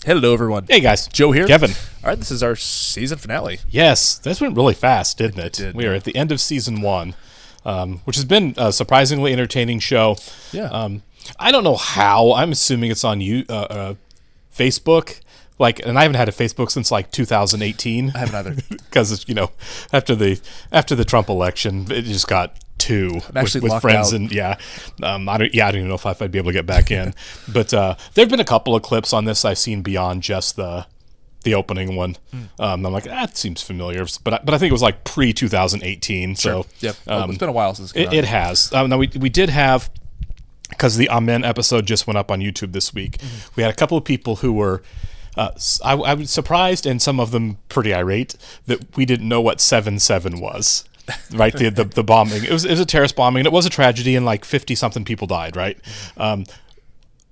Hello, everyone. Hey, guys. Joe here. Kevin. All right, this is our season finale. Yes, this went really fast, didn't it? It did, We are at the end of season 1, which has been a surprisingly entertaining show. Yeah. I don't know how. I'm assuming it's on Facebook. And I haven't had a Facebook since 2018. I haven't either. Because after the Trump election, it just got with friends out. And I don't even know if I'd be able to get back in. But there've been a couple of clips on this I've seen beyond just the opening one. I'm like, that seems familiar, but I think it was pre-2018. Sure. So yep. It's been a while since it has. Now we did have, because the Amen episode just went up on YouTube this week. We had a couple of people who were. I was surprised, and some of them pretty irate, that we didn't know what 7/7 was. Right, the bombing. It was a terrorist bombing, and it was a tragedy, and 50-something people died. Right.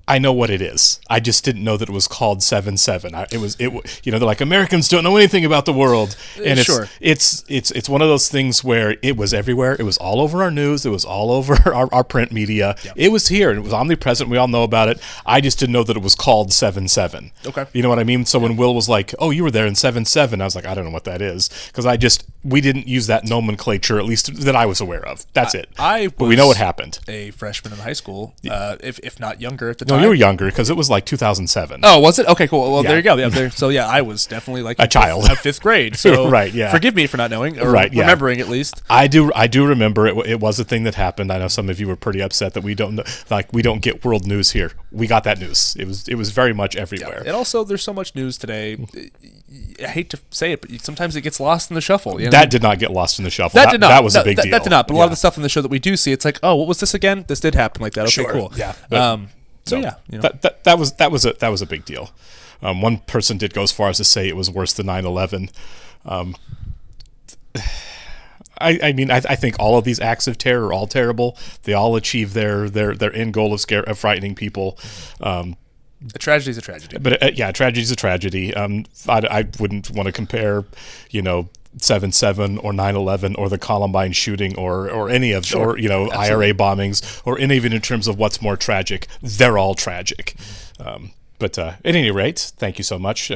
I know what it is. I just didn't know that it was called 7/7. They're like, Americans don't know anything about the world, and it's one of those things where it was everywhere. It was all over our news. It was all over our print media. Yep. It was here. It was omnipresent. We all know about it. I just didn't know that it was called 7/7. Okay, you know what I mean. So when Will was like, "Oh, you were there in 7/7," I was like, "I don't know what that is," because we didn't use that nomenclature, at least that I was aware of. That's it. But we know what happened. A freshman in high school, if not younger at the time. No, you were younger because it was 2007. Oh, was it? Okay, cool. Well, there you go. Yeah, so I was definitely a child, fifth grade. So right, yeah. Forgive me for not knowing or remembering at least. I do remember it. It was a thing that happened. I know some of you were pretty upset that we don't get world news here. We got that news. It was very much everywhere. Yeah. And also, there's so much news today. I hate to say it, but sometimes it gets lost in the shuffle. That did not get lost in the shuffle. That did not. That was a big deal. That did not. But a lot of the stuff in the show that we do see, it's like, oh, what was this again? This did happen like that. Okay, sure. cool. Yeah. That was a big deal. One person did go as far as to say it was worse than 9/11. I think all of these acts of terror are all terrible. They all achieve their end goal of frightening people. A tragedy is a tragedy. But a tragedy is a tragedy. I wouldn't want to compare, 7/7 or 9/11 or the Columbine shooting or any of IRA bombings or even in terms of what's more tragic. They're all tragic. But at any rate, thank you so much.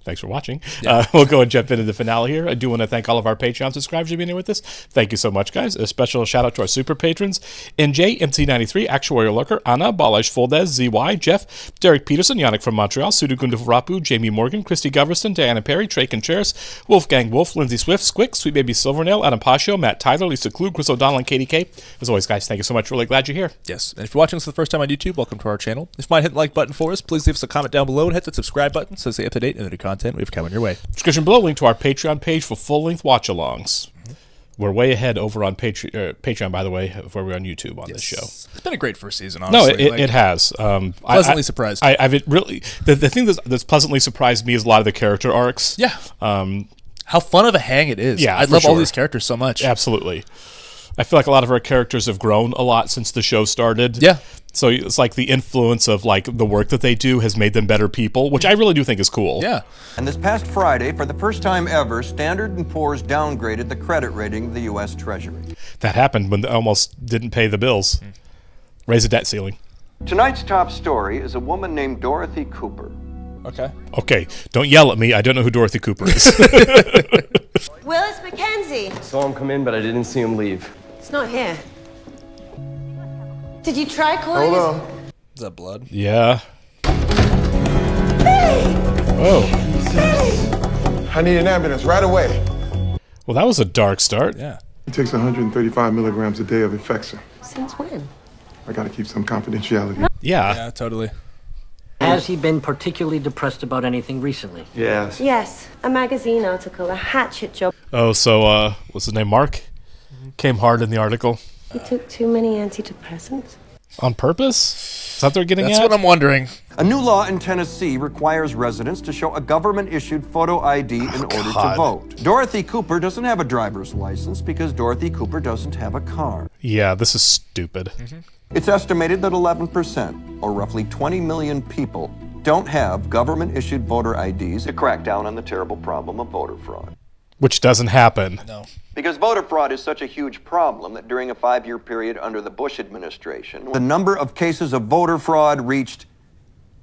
Thanks for watching. Yeah. We'll go and jump into the finale here. I do want to thank all of our Patreon subscribers for being here with us. Thank you so much, guys. A special shout out to our super patrons: NJ, MC93, Actuarial Lurker, Anna, Balash Foldez, ZY, Jeff, Derek Peterson, Yannick from Montreal, Sudukunda Rapu, Jamie Morgan, Christy Goverston, Diana Perry, Trey Contreras, Wolfgang Wolf, Lindsay Swift, Squick, Sweet Baby Silvernail, Adam Pascio, Matt Tyler, Lisa Klug, Chris O'Donnell, and Katie K. As always, guys, thank you so much. Really glad you're here. Yes. And if you're watching this for the first time on YouTube, welcome to our channel. If you might hit the like button for us, please leave us a comment down below and hit the subscribe button so stay up to date and the new content we've coming your way. Description below, link to our Patreon page for full-length watch-alongs. We're way ahead over on Patreon, by the way, of where we're on YouTube on this show. It's been a great first season, honestly. No, it has. Pleasantly surprised. The thing that's pleasantly surprised me is a lot of the character arcs. Yeah. How fun of a hang it is. Yeah, I love all these characters so much. Absolutely. I feel like a lot of our characters have grown a lot since the show started. Yeah. So it's like the influence of the work that they do has made them better people, which I really do think is cool. Yeah. And this past Friday, for the first time ever, Standard & Poor's downgraded the credit rating of the U.S. Treasury. That happened when they almost didn't pay the bills. Raise the debt ceiling. Tonight's top story is a woman named Dorothy Cooper. Okay, don't yell at me. I don't know who Dorothy Cooper is. Willis Mackenzie. Saw him come in, but I didn't see him leave. It's not here. Did you try calling Hold us? on. Is that blood? Yeah. Billy! Oh. I need an ambulance right away. Well, that was a dark start. Yeah. It takes 135 milligrams a day of Effexor. Since when? I gotta keep some confidentiality. Yeah. Totally. Has he been particularly depressed about anything recently? Yes. Yes, a magazine article, a hatchet job. Oh, so, what's his name? Mark? Came hard in the article. He took too many antidepressants. On purpose? Is that what they're getting That's at? what I'm wondering. A new law in Tennessee requires residents to show a government-issued photo ID in order to vote. Dorothy Cooper doesn't have a driver's license because Dorothy Cooper doesn't have a car. Yeah, this is stupid. It's estimated that 11%, or roughly 20 million people, don't have government-issued voter IDs to crack down on the terrible problem of voter fraud. Which doesn't happen. No. Because voter fraud is such a huge problem that during a 5-year period under the Bush administration, the number of cases of voter fraud reached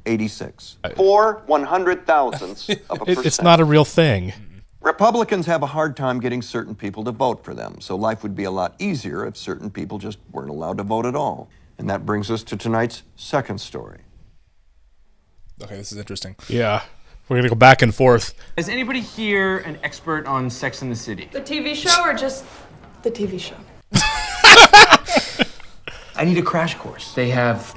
86. 4/100,000th of a percent. It's not a real thing. Republicans have a hard time getting certain people to vote for them, so life would be a lot easier if certain people just weren't allowed to vote at all. And that brings us to tonight's second story. Okay, this is interesting. Yeah. We're going to go back and forth. Is anybody here an expert on Sex and the City? The TV show or just the TV show? I need a crash course. They have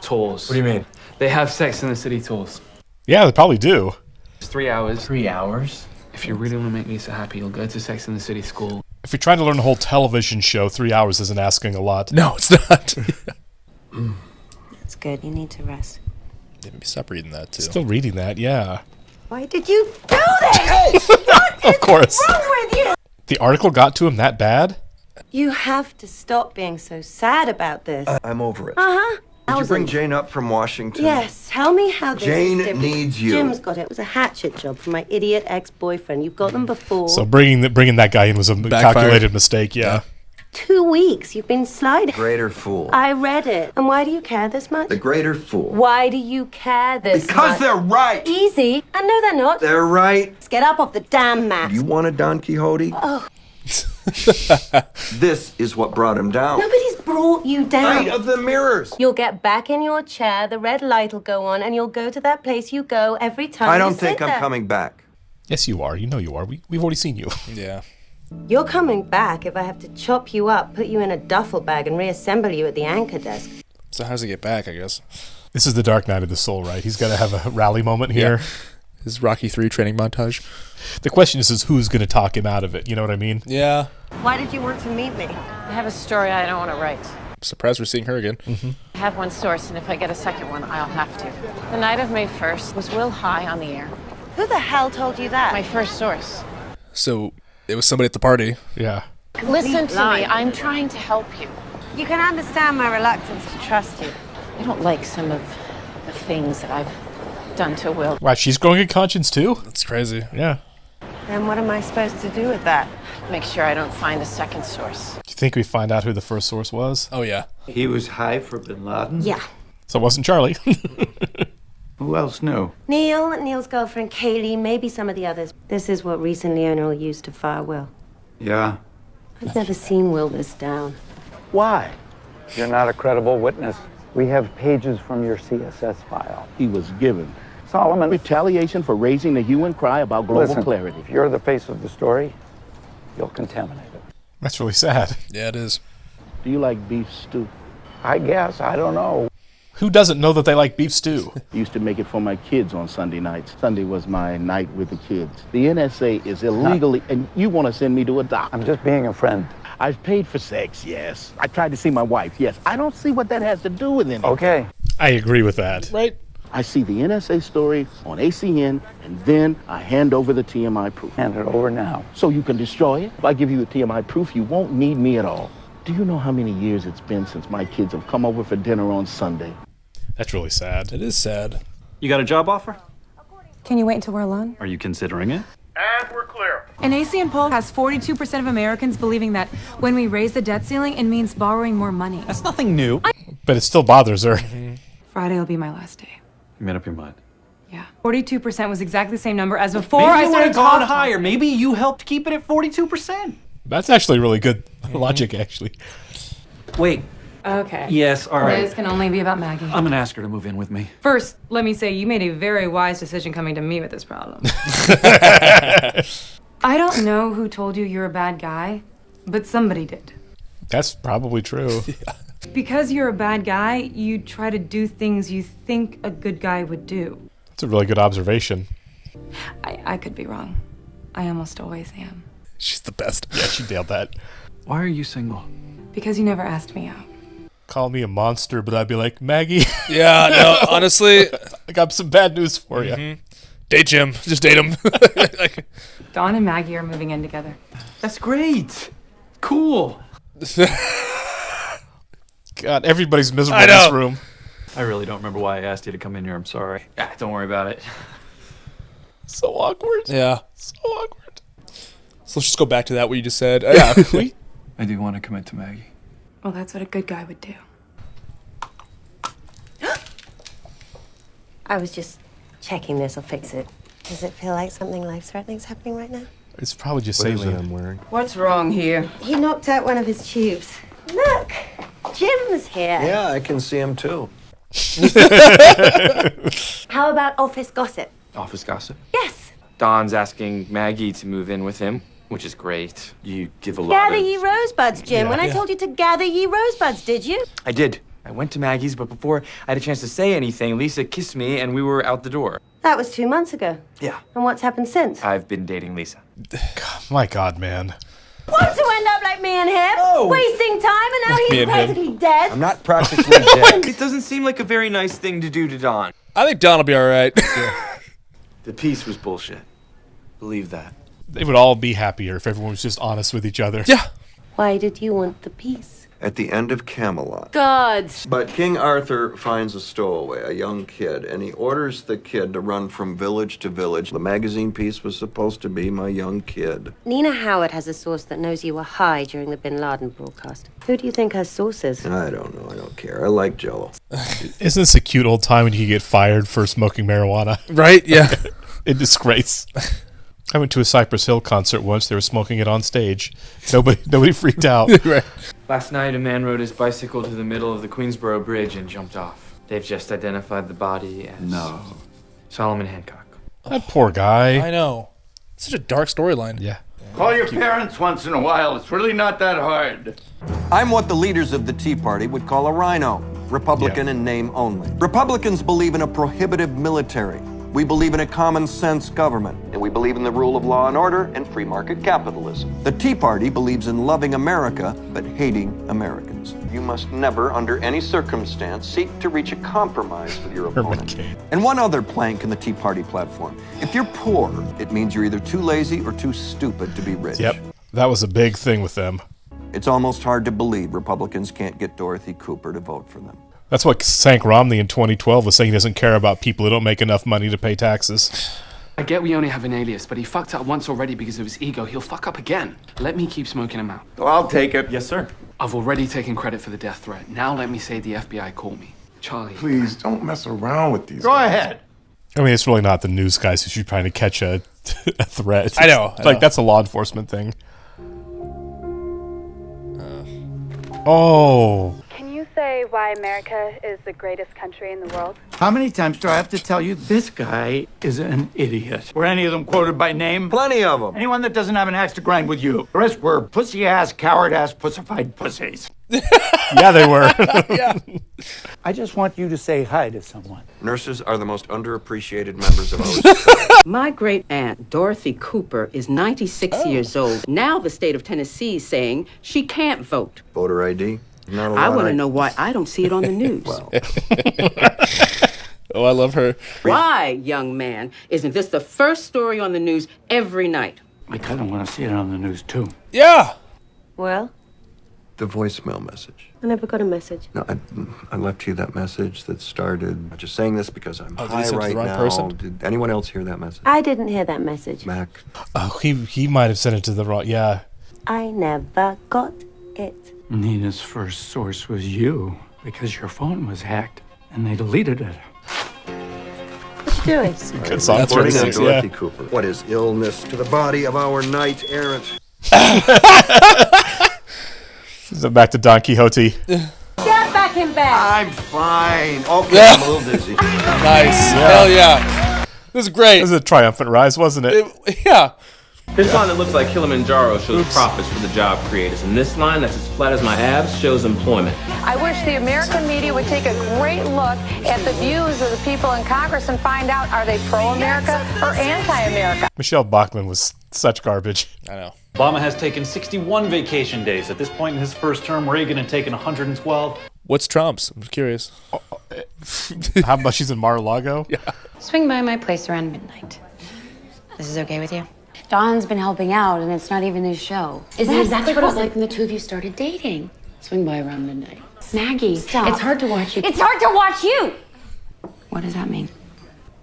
tools. What do you mean? They have Sex and the City tools. Yeah, they probably do. It's 3 hours. 3 hours? If you really want to make Lisa happy, you'll go to Sex and the City school. If you're trying to learn a whole television show, 3 hours isn't asking a lot. No, it's not. It's good. You need to rest. Maybe stop reading that too. Still reading that, yeah. Why did you do this? Of course. What's wrong with you? The article got to him that bad? You have to stop being so sad about this. I'm over it. Uh-huh. Did you bring Jane up from Washington? Yes. Tell me how this Jane is different. needs you. Jim's got it. It was a hatchet job for my idiot ex-boyfriend. You've got them before. So bringing that guy in was a calculated mistake, yeah. 2 weeks. You've been sliding. Greater fool. I read it. And why do you care this much? The greater fool. Why do you care this much? Because they're right. Easy. I know they're not. They're right. Let's get up off the damn mat. You want a Don Quixote? Oh. This is what brought him down. Nobody's brought you down. Light of the mirrors. You'll get back in your chair, the red light will go on, and you'll go to that place you go every time I you don't sit think I'm there. coming back. Yes, you are. You know you are. We've already seen you. Yeah. You're coming back if I have to chop you up, put you in a duffel bag, and reassemble you at the anchor desk. So how does he get back, I guess? This is the Dark Night of the Soul, right? He's got to have a rally moment here. Yeah. His Rocky III training montage. The question is who's going to talk him out of it? You know what I mean? Yeah. Why did you want to meet me? I have a story I don't want to write. I'm surprised we're seeing her again. I have one source, and if I get a second one, I'll have to. The night of May 1st was Will High on the air. Who the hell told you that? My first source. So it was somebody at the party. Yeah. Listen to me. I'm trying to help you. You can understand my reluctance to trust you. I don't like some of the things that I've done to Will. Wow, she's growing a conscience too? That's crazy. Yeah. Then what am I supposed to do with that? Make sure I don't find a second source. Do you think we find out who the first source was? Oh, yeah. He was high for Bin Laden? Yeah. So it wasn't Charlie. Who else knew? Neil's girlfriend Kaylee, maybe some of the others. This is what recent Leonor used to fire Will. Yeah. I've never seen Will this down. Why? You're not a credible witness. We have pages from your CSS file. He was given Solomon. retaliation for raising the hue and cry about global Listen, clarity. if you're the face of the story, you'll contaminate it. That's really sad. Yeah, it is. Do you like beef stew? I guess. I don't know. Who doesn't know that they like beef stew? Used to make it for my kids on Sunday nights. Sunday was my night with the kids. The NSA is illegally, and you want to send me to a doctor. I'm just being a friend. I've paid for sex, yes. I tried to see my wife, yes. I don't see what that has to do with anything. Okay. I agree with that. Right? I see the NSA story on ACN, and then I hand over the TMI proof. Hand it over now. So you can destroy it. If I give you the TMI proof, you won't need me at all. Do you know how many years it's been since my kids have come over for dinner on Sunday? That's really sad. It is sad. You got a job offer? Can you wait until we're alone? Are you considering it? And we're clear. An ACN poll has 42% of Americans believing that when we raise the debt ceiling, it means borrowing more money. That's nothing new. But it still bothers her. Friday will be my last day. You made up your mind. Yeah. 42% was exactly the same number as before Maybe I you would started have gone talking. higher. Maybe you helped keep it at 42%. That's actually really good logic, actually. Wait. Okay. Yes, all right. This can only be about Maggie. I'm gonna ask her to move in with me. First, let me say you made a very wise decision coming to me with this problem. I don't know who told you you're a bad guy, but somebody did. That's probably true. Because you're a bad guy, you try to do things you think a good guy would do. That's a really good observation. I could be wrong. I almost always am. She's the best. Yeah, she nailed that. Why are you single? Because you never asked me out. Call me a monster, but I'd be like, Maggie, Yeah, no, honestly. I got some bad news for you. Date Jim. Just date him. Like, Dawn and Maggie are moving in together. That's great. Cool. God, everybody's miserable I in this know. room. I really don't remember why I asked you to come in here. I'm sorry. Don't worry about it. So awkward. yeah. So awkward. So let's just go back to that, what you just said. Yeah, we, I do want to commit to Maggie. Well, that's what a good guy would do. I was just checking this will fix it. Does it feel like something life-threatening's happening right now? It's probably just What is it saline. I'm wearing? What's wrong here? He knocked out one of his tubes. Look, Jim's here. Yeah, I can see him too. How about office gossip? Office gossip. Yes. Don's asking Maggie to move in with him, which is great. You give a lot Gather of... ye rosebuds, Jim. Yeah. When I Yeah. told you to gather ye rosebuds, did you? I did. I went to Maggie's, but before I had a chance to say anything, Lisa kissed me and we were out the door. That was 2 months ago. Yeah. And what's happened since? I've been dating Lisa. My God, man. Want to end up like me and him? Oh. Wasting time and now Like me he's and him. practically dead? I'm not practically dead. It doesn't seem like a very nice thing to do to Don. I think Don will be all right. The peace was bullshit. Believe that. They would all be happier if everyone was just honest with each other. Yeah. Why did you want the peace? At the end of Camelot. Gods. But King Arthur finds a stowaway, a young kid, and he orders the kid to run from village to village. The magazine piece was supposed to be my young kid. Nina Howard has a source that knows you were high during the Bin Laden broadcast. Who do you think her source is? I don't know. I don't care. I like Jell-O. Isn't this a cute old time when you get fired for smoking marijuana? Right? Yeah. In disgrace. I went to a Cypress Hill concert once. They were smoking it on stage. Nobody freaked out. Right. Last night, a man rode his bicycle to the middle of the Queensboro Bridge and jumped off. They've just identified the body as Solomon Hancock. That poor guy. I know. Such a dark storyline. Yeah. Call your parents once in a while. It's really not that hard. I'm what the leaders of the Tea Party would call a rhino. Republican in name only. Republicans believe in a prohibitive military. We believe in a common sense government, and we believe in the rule of law and order and free market capitalism. The Tea Party believes in loving America, but hating Americans. You must never, under any circumstance, seek to reach a compromise with your opponent. And one other plank in the Tea Party platform. If you're poor, it means you're either too lazy or too stupid to be rich. Yep. That was a big thing with them. It's almost hard to believe Republicans can't get Dorothy Cooper to vote for them. That's what Hank Romney in 2012 was saying. He doesn't care about people who don't make enough money to pay taxes. I get we only have an alias, but he fucked up once already because of his ego. He'll fuck up again. Let me keep smoking him out. Oh, I'll take it. Yes, sir. I've already taken credit for the death threat. Now let me say the FBI called me. Charlie. Please, don't mess around with these Go guys. ahead. I mean, it's really not the news guys who's trying to catch a threat. I know. That's a law enforcement thing. Oh. Can you say why America is the greatest country in the world? How many times do I have to tell you this guy is an idiot? Were any of them quoted by name? Plenty of them. Anyone that doesn't have an axe to grind with you. The rest were pussy-ass, coward-ass, pussified pussies. Yeah, they were. Yeah. I just want you to say hi to someone. Nurses are the most underappreciated members of our society. My great aunt, Dorothy Cooper, is 96 years old. Now the state of Tennessee is saying she can't vote. Voter ID? Not a I lot want to know why I don't see it on the news. Well, Oh, I love her. Why, young man, isn't this the first story on the news every night? I kind of want to see it on the news, too. Yeah. Well, the voicemail message. I never got a message. No, I left you that message that started. I'm just saying this because I'm did he high send it to right the wrong now. person? Did anyone else hear that message? I didn't hear that message. Mac. Oh, he might have sent it to the wrong. Yeah. I never got it. Nina's first source was you because your phone was hacked and they deleted it. What you doing? Good song. That's right, Yeah. Dorothy Cooper. What is illness to the body of our knight errant? So back to Don Quixote. Get back in bed. I'm fine. Okay, I'm a little dizzy. Nice. Hell yeah. This is great. It was a triumphant rise, wasn't it? Yeah. This line that looks like Kilimanjaro shows profits for the job creators, and this line that's as flat as my abs shows employment. I wish the American media would take a great look at the views of the people in Congress and find out, are they pro-America or anti-America? Michelle Bachmann was such garbage. I know. Obama has taken 61 vacation days. At this point in his first term, Reagan had taken 112. What's Trump's? I'm curious. How about she's in Mar-a-Lago? Yeah. Swing by my place around midnight. This is okay with you? Don's been helping out, and it's not even his show. Is it exactly what it was like when the two of you started dating? Swing by around midnight. Maggie, Stop. it's hard to watch you. It's hard to watch you. What does that mean?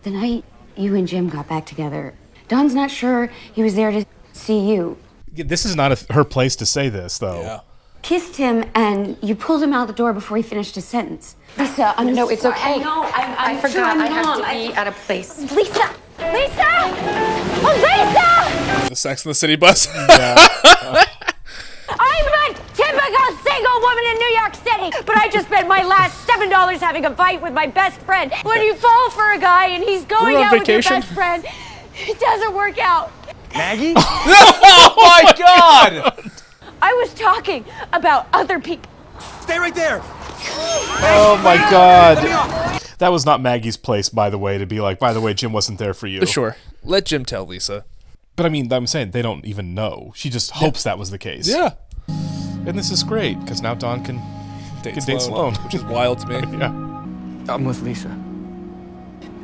The night you and Jim got back together, Don's not sure he was there to see you. This is not her place to say this, though. Yeah. kissed him and you pulled him out the door before he finished his sentence. Lisa, I'm No, it's sorry. okay. I know. I forgot. I have to be at a place. Lisa! Lisa! Oh, Lisa! The Sex and the City bus. I'm a typical single woman in New York City, but I just spent my last $7 having a fight with my best friend. When you fall for a guy and he's going out with your best friend, it doesn't work out. Maggie? Oh my God! I was talking about other people. Stay right there. Oh my God. That was not Maggie's place, by the way, to be like, by the way, Jim wasn't there for you. Sure. Let Jim tell Lisa. But I mean, I'm saying they don't even know. She just hopes that was the case. Yeah. And this is great, because now Dawn can date Sloan. Which is wild to me. Yeah. I'm with Lisa.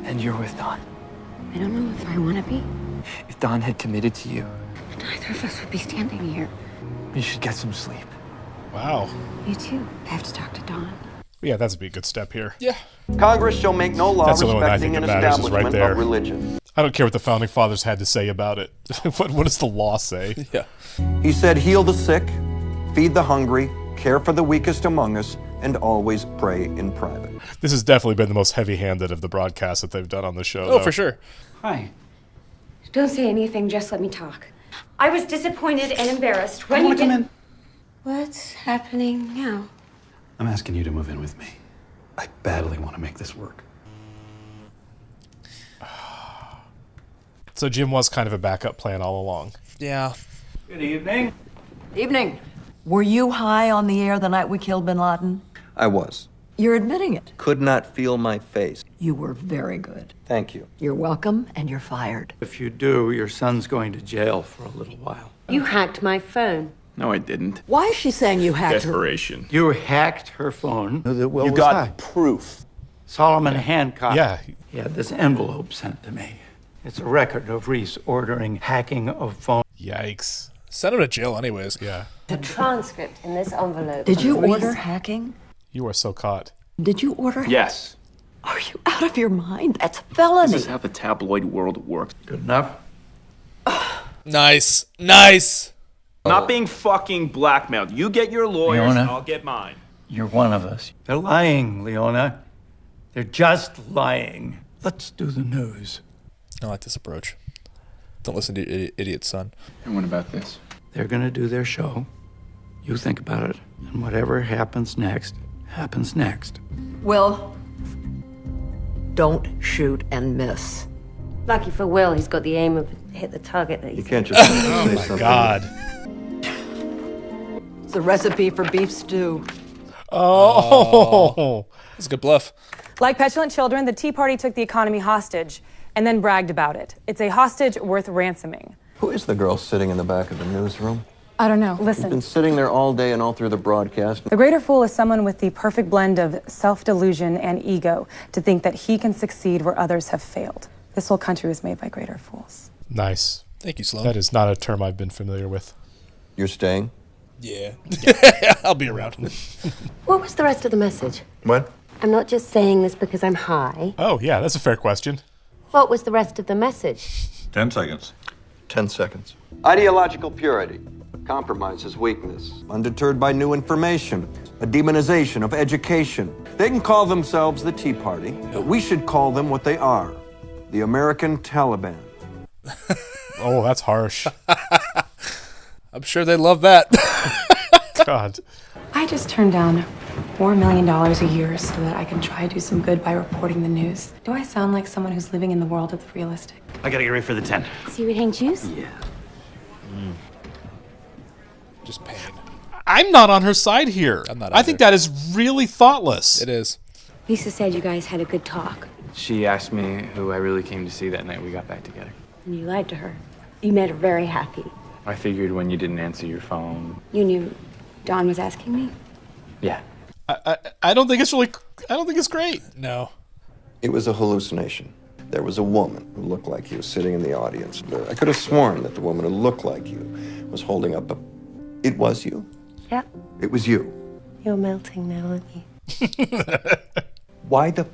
And you're with Dawn. I don't know if I want to be. If Dawn had committed to you, Neither of us would be standing here. you should get some sleep. Wow. You too. I have to talk to Dawn. Yeah, that'd be a good step here. Yeah. Congress shall make no law That's the only one I think respecting an that matters is establishment right there. of religion. I don't care what the Founding Fathers had to say about it. What does the law say? Yeah. He said, heal the sick, feed the hungry, care for the weakest among us, and always pray in private. This has definitely been the most heavy-handed of the broadcasts that they've done on the show. Oh, though. for sure. Hi. Don't say anything, just let me talk. I was disappointed and embarrassed when you did... What's happening now? I'm asking you to move in with me. I badly want to make this work. So Jim was kind of a backup plan all along. Yeah. Good evening. Evening. Were you high on the air the night we killed bin Laden? I was. You're admitting it. Could not feel my face. You were very good. Thank you. You're welcome, and you're fired. If you do, your son's going to jail for a little while. You hacked my phone. No, I didn't. Why is she saying you hacked Desperation. You hacked her phone. You got proof. Solomon Hancock. Yeah. He had this envelope sent to me. It's a record of Reese ordering hacking of phone. Yikes. Send him to jail anyways. Yeah. The transcript in this envelope. Did you of order Reese- hacking? You are so caught. Did you order? Yes. Are you out of your mind? That's felony. This is how the tabloid world works. Good enough? Nice. Nice. Not being fucking blackmailed. You get your lawyers, Leona? I'll get mine. You're one of us. They're lying, Leona. They're just lying. Let's do the news. I like this approach. Don't listen to idiot son. And what about this? They're gonna do their show. You think about it, and whatever happens next, happens next. Will, don't shoot and miss. Lucky for Will, he's got the aim of hit the target that You he's... can't just Oh say my something. God. It's a recipe for beef stew. Oh. That's a good bluff. Like petulant children, the Tea Party took the economy hostage and then bragged about it. It's a hostage worth ransoming. Who is the girl sitting in the back of the newsroom? I don't know. She's Listen. been sitting there all day and all through the broadcast. The greater fool is someone with the perfect blend of self-delusion and ego to think that he can succeed where others have failed. This whole country was made by greater fools. Nice. Thank you, Sloan. That is not a term I've been familiar with. You're staying? Yeah. I'll be around. What was the rest of the message? What? I'm not just saying this because I'm high. Oh, yeah, that's a fair question. What was the rest of the message? 10 seconds. 10 seconds. Ideological purity. Compromise is weakness. Undeterred by new information. A demonization of education. They can call themselves the Tea Party, but we should call them what they are. The American Taliban. Oh, that's harsh. I'm sure they love that. God. I just turned down $4 million a year so that I can try to do some good by reporting the news. Do I sound like someone who's living in the world of the realistic? I gotta get ready for the 10. So you would hang juice? Yeah. Just pain. I'm not on her side here. I'm not I think that is really thoughtless. It is. Lisa said you guys had a good talk, She asked me who I really came to see that night we got back together. and you lied to her. You made her very happy. I figured when you didn't answer your phone. You knew Dawn was asking me? Yeah. I don't think it's really. I don't think it's great. No. It was a hallucination. There was a woman who looked like you sitting in the audience. I could have sworn that the woman who looked like you was holding up a... It was you? Yeah. It was you. You're melting now, aren't you? Why the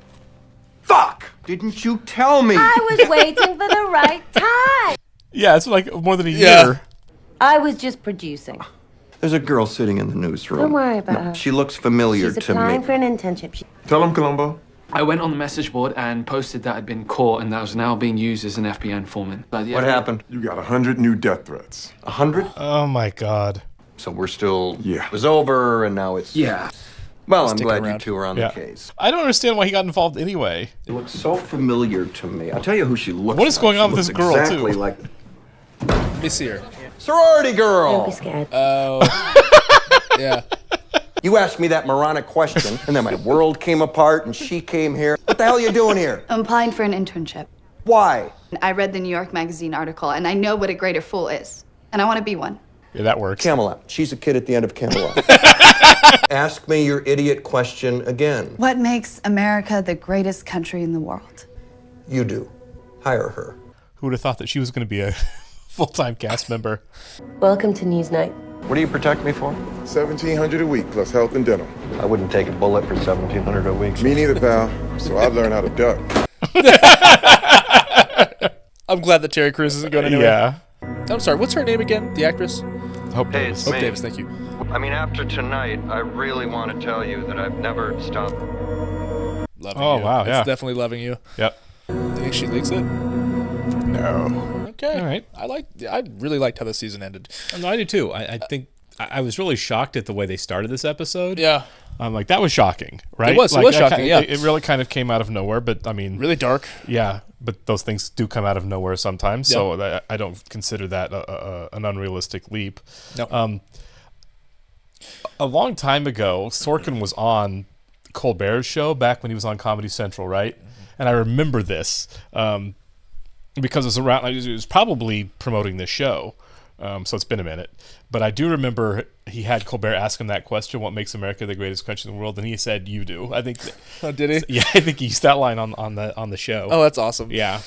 fuck didn't you tell me? I was waiting for the right time. Yeah, it's like more than a Yeah. year. I was just producing. There's a girl sitting in the newsroom. Don't worry about her. She looks familiar She's to me. applying for an internship. Tell him, Columbo. I went on the message board and posted that I'd been caught and that I was now being used as an FBI informant. But yeah, What happened? You got 100 new death threats. 100? Oh my God. So we're still... Yeah. It was over, and now it's... Yeah. Well, Let's I'm stick glad around. you two are on Yeah. the case. I don't understand why he got involved anyway. She looks so familiar to me. I'll tell you who she looks What is like. going on She with looks this girl, exactly too? like... Let me see her. Sorority girl! Don't be scared. Oh. Yeah. You asked me that moronic question, and then my world came apart, and she came here. What the hell are you doing here? I'm applying for an internship. Why? I read the New York Magazine article, and I know what a greater fool is. And I want to be one. Yeah, that works. Camelot. She's a kid at the end of Camelot. Ask me your idiot question again. What makes America the greatest country in the world? You do. Hire her. Who would have thought that she was going to be a full-time cast member? Welcome to Newsnight. What do you protect me for? $1,700 a week plus health and dental. I wouldn't take a bullet for $1,700 a week. Me neither, pal. So I learned how to duck. I'm glad that Terry Crews isn't going anywhere. Yeah. I'm sorry, what's her name again? The actress? Hope Hey, Davis. it's Hope me. Davis, thank you. I mean, after tonight, I really want to tell you that I've never stopped. Loving Oh, you. wow, yeah. It's definitely loving you. Yep. You think she leaks it? No. Okay. All right. I really liked how the season ended. No, I do too. I think I was really shocked at the way they started this episode. Yeah. I'm like, that was shocking, right? It was shocking, yeah. It really kind of came out of nowhere, but I mean... Really dark. Yeah, but those things do come out of nowhere sometimes, Yeah. so I don't consider that an unrealistic leap. No. A long time ago, Sorkin was on Colbert's show back when he was on Comedy Central, right? And I remember this because it was probably promoting this show, so it's been a minute. But I do remember he had Colbert ask him that question, what makes America the greatest country in the world? And he said, you do. I think. Oh, did he? Yeah, I think he used that line on the show. Oh, that's awesome. Yeah.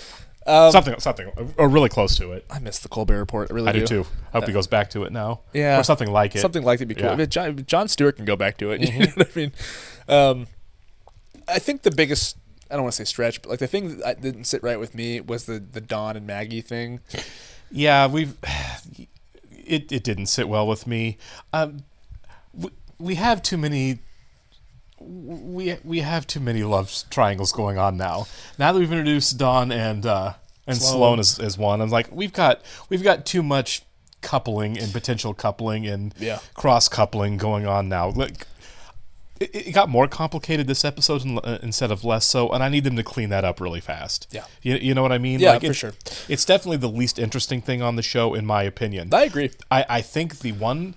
Something, or really close to it. I miss the Colbert Report. I really I do too. I hope he goes back to it now. Yeah. Or something like it. Something like it would be cool. Yeah. I mean, Jon Stewart can go back to it. You know what I mean? I think the biggest, I don't want to say stretch, but like the thing that didn't sit right with me was the Don and Maggie thing. Yeah, it didn't sit well with me. We have too many. We have too many love triangles going on now. Now that we've introduced Don and Sloane as one, I'm like, we've got too much coupling and potential coupling and cross coupling going on now. Like, it got more complicated this episode instead of less so, and I need them to clean that up really fast. Yeah. You know what I mean? Yeah, like, for sure. It's definitely the least interesting thing on the show, in my opinion. I agree. I think the one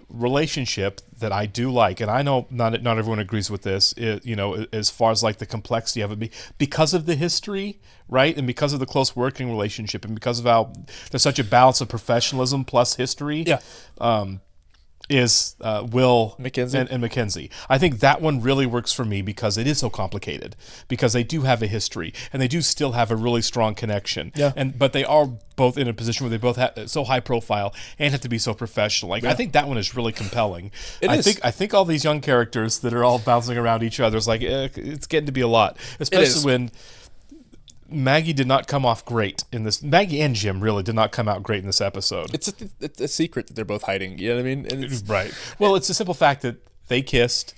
relationship that I do like, and I know not everyone agrees with this, as far as like the complexity of it, because of the history, right, and because of the close working relationship, and because of how there's such a balance of professionalism plus history. Yeah. Is Will Mackenzie. and Mackenzie. I think that one really works for me because it is so complicated, because they do have a history and they do still have a really strong connection. Yeah. But they are both in a position where they both have so high profile and have to be so professional. Like, I think that one is really compelling. I think all these young characters that are all bouncing around each other is like, it's getting to be a lot, especially when Maggie did not come off great in this. Maggie and Jim really did not come out great in this episode. It's a secret that they're both hiding. You know what I mean? And right. Well, it's the simple fact that they kissed.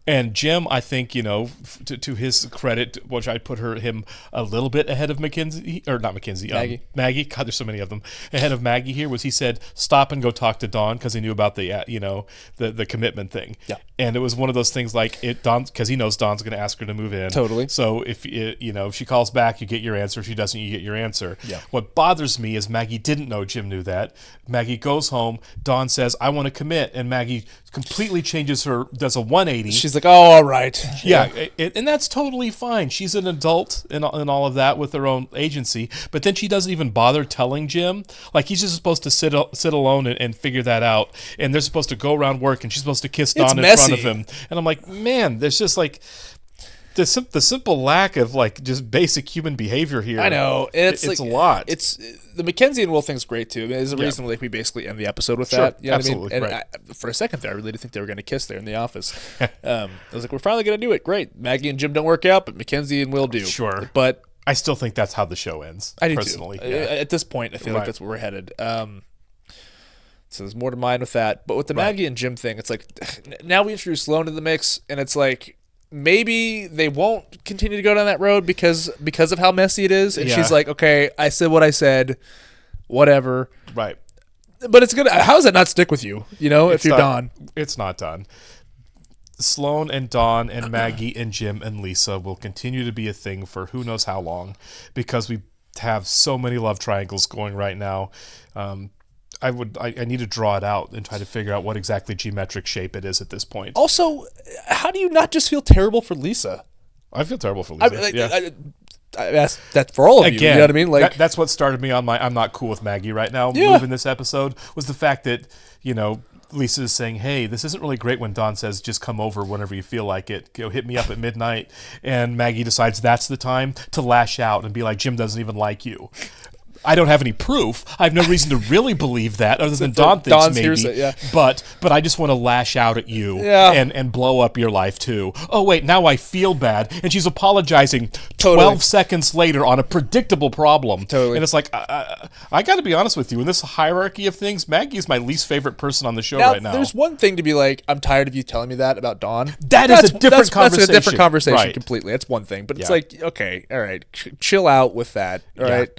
And Jim, I think, to his credit, which I put him a little bit ahead of Mackenzie, or not Mackenzie, Maggie. God, there's so many of them. Ahead of Maggie here was he said, stop and go talk to Dawn, because he knew about the commitment thing. Yeah. And it was one of those things like Dawn, because he knows Dawn's going to ask her to move in. Totally. So if she calls back, you get your answer. If she doesn't, you get your answer. Yeah. What bothers me is Maggie didn't know Jim knew that. Maggie goes home. Dawn says, I want to commit, and Maggie completely does a 180. She's like, oh, all right. Yeah, and that's totally fine. She's an adult and all of that with her own agency, but then she doesn't even bother telling Jim. Like, he's just supposed to sit alone and figure that out, and they're supposed to go around work, and she's supposed to kiss Dawn in front of him. And I'm like, man, there's just like the simple lack of like just basic human behavior here. I know. It's like, a lot. It's the Mackenzie and Will thing's great too. I mean, there's a reason like we basically end the episode with that. You know absolutely. What I mean? And for a second there, I really did think they were going to kiss there in the office. I was like, we're finally going to do it. Great. Maggie and Jim don't work out, but Mackenzie and Will do. Sure. But I still think that's how the show ends. I do personally. too. Yeah. At this point, I feel like that's where we're headed. So there's more to mine with that. But with the Maggie and Jim thing, it's like now we introduce Sloane to the mix, and it's like maybe they won't continue to go down that road because of how messy it is. And she's like, okay, I said what I said, whatever. Right. But it's good. How does that not stick with you? You know, if you're Dawn. It's not done. Sloane and Dawn and Maggie and Jim and Lisa will continue to be a thing for who knows how long, because we have so many love triangles going right now. I need to draw it out and try to figure out what exactly geometric shape it is at this point. Also, how do you not just feel terrible for Lisa? I feel terrible for Lisa. I asked that for all of you. You know what I mean? Like that's what started me on my I'm not cool with Maggie right now move in this episode, was the fact that, you know, Lisa is saying, hey, this isn't really great when Dawn says, just come over whenever you feel like it. You know, hit me up at midnight. And Maggie decides that's the time to lash out and be like, Jim doesn't even like you. I don't have any proof. I have no reason to really believe that, other than Dawn thinks Dawn's maybe. hearsay, But I just want to lash out at you and blow up your life too. Oh wait, now I feel bad, and she's apologizing 12 seconds later on a predictable problem. Totally. And it's like I got to be honest with you. In this hierarchy of things, Maggie is my least favorite person on the show right now. There's one thing to be like, I'm tired of you telling me that about Dawn. That's a different conversation. That's a different conversation Right. completely. That's one thing. But it's like, okay, all right, chill out with that. All right.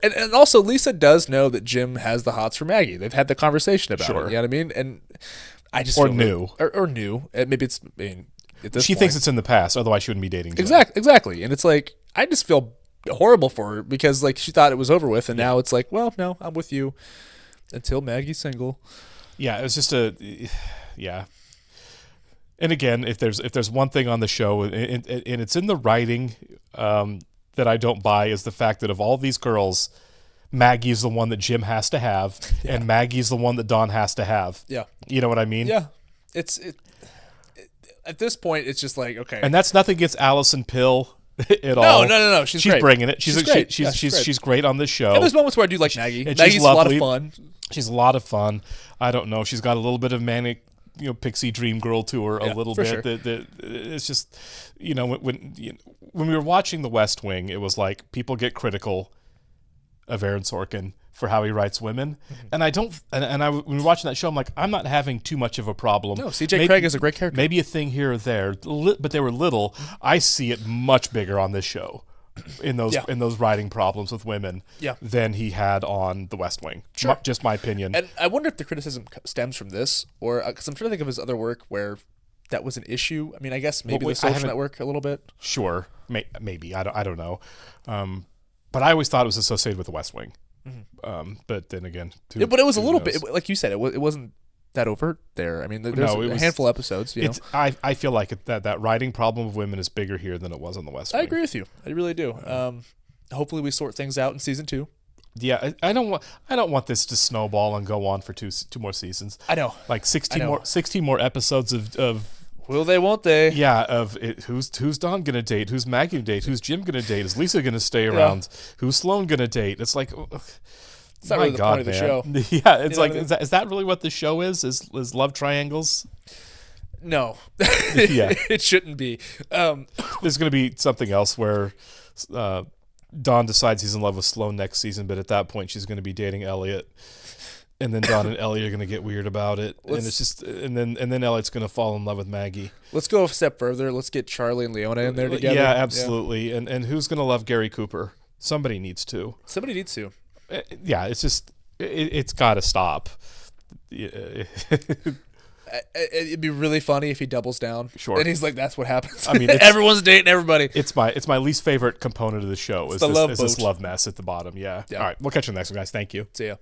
And also, Lisa does know that Jim has the hots for Maggie. They've had the conversation about it. You know what I mean? And I just knew. Or knew. Maybe it's, at this She point. thinks it's in the past, otherwise she wouldn't be dating Jim. Exactly. And it's like, I just feel horrible for her because like she thought it was over with, and now it's like, well, no, I'm with you until Maggie's single. Yeah, it was just And again, if there's one thing on the show, and it's in the writing that I don't buy, is the fact that of all these girls, Maggie's the one that Jim has to have, and Maggie's the one that Dawn has to have. Yeah. You know what I mean? Yeah. At this point, it's just like, okay. And that's nothing against Allison Pill at all. No. She's great. Bringing it. She's great. She's great on this show. And there's moments where I do like Maggie. And Maggie's she's a lot of lovely. fun. She's a lot of fun. I don't know. She's got a little bit of manic, pixie dream girl to her a little bit. Sure. That it's just, when we were watching The West Wing, it was like people get critical of Aaron Sorkin for how he writes women, and I don't. And when we were watching that show, I'm like, I'm not having too much of a problem. No, C.J. Craig is a great character. Maybe a thing here or there, but they were little. I see it much bigger on this show, in those writing problems with women, than he had on The West Wing. Sure. Just my opinion. And I wonder if the criticism stems from this, or because I'm trying to think of his other work where that was an issue. I mean, I guess maybe The Social Network a little bit. Sure, maybe I don't know. But I always thought it was associated with The West Wing. But then again, but it was a little bit, like you said, it wasn't that overt there. I mean, there's a handful of episodes. I feel like that writing problem of women is bigger here than it was on The West Wing. I agree with you. I really do. Hopefully, we sort things out in season 2. Yeah, I don't want this to snowball and go on for two more seasons. I know, like 16 more episodes of. Will they? Won't they? Yeah. Of it, who's Dawn gonna date? Who's Maggie gonna date? Who's Jim gonna date? Is Lisa gonna stay around? Who's Sloane gonna date? It's like, it's not really the point of the show. Yeah, it's like, is that really what the show is? Is love triangles? No. Yeah, it shouldn't be. There's gonna be something else where Dawn decides he's in love with Sloane next season, but at that point she's gonna be dating Elliot. And then Dawn and Elliot are going to get weird about it, and it's just, and then Elliot's going to fall in love with Maggie. Let's go a step further. Let's get Charlie and Leona in there together. Yeah, absolutely. Yeah. And who's going to love Gary Cooper? Somebody needs to. Yeah, it's just it's got to stop. It'd be really funny if he doubles down. Sure. And he's like, that's what happens. I mean, everyone's dating everybody. It's my least favorite component of the show. Is this love mess at the bottom. Yeah. All right, we'll catch you next one, guys. Thank you. See ya.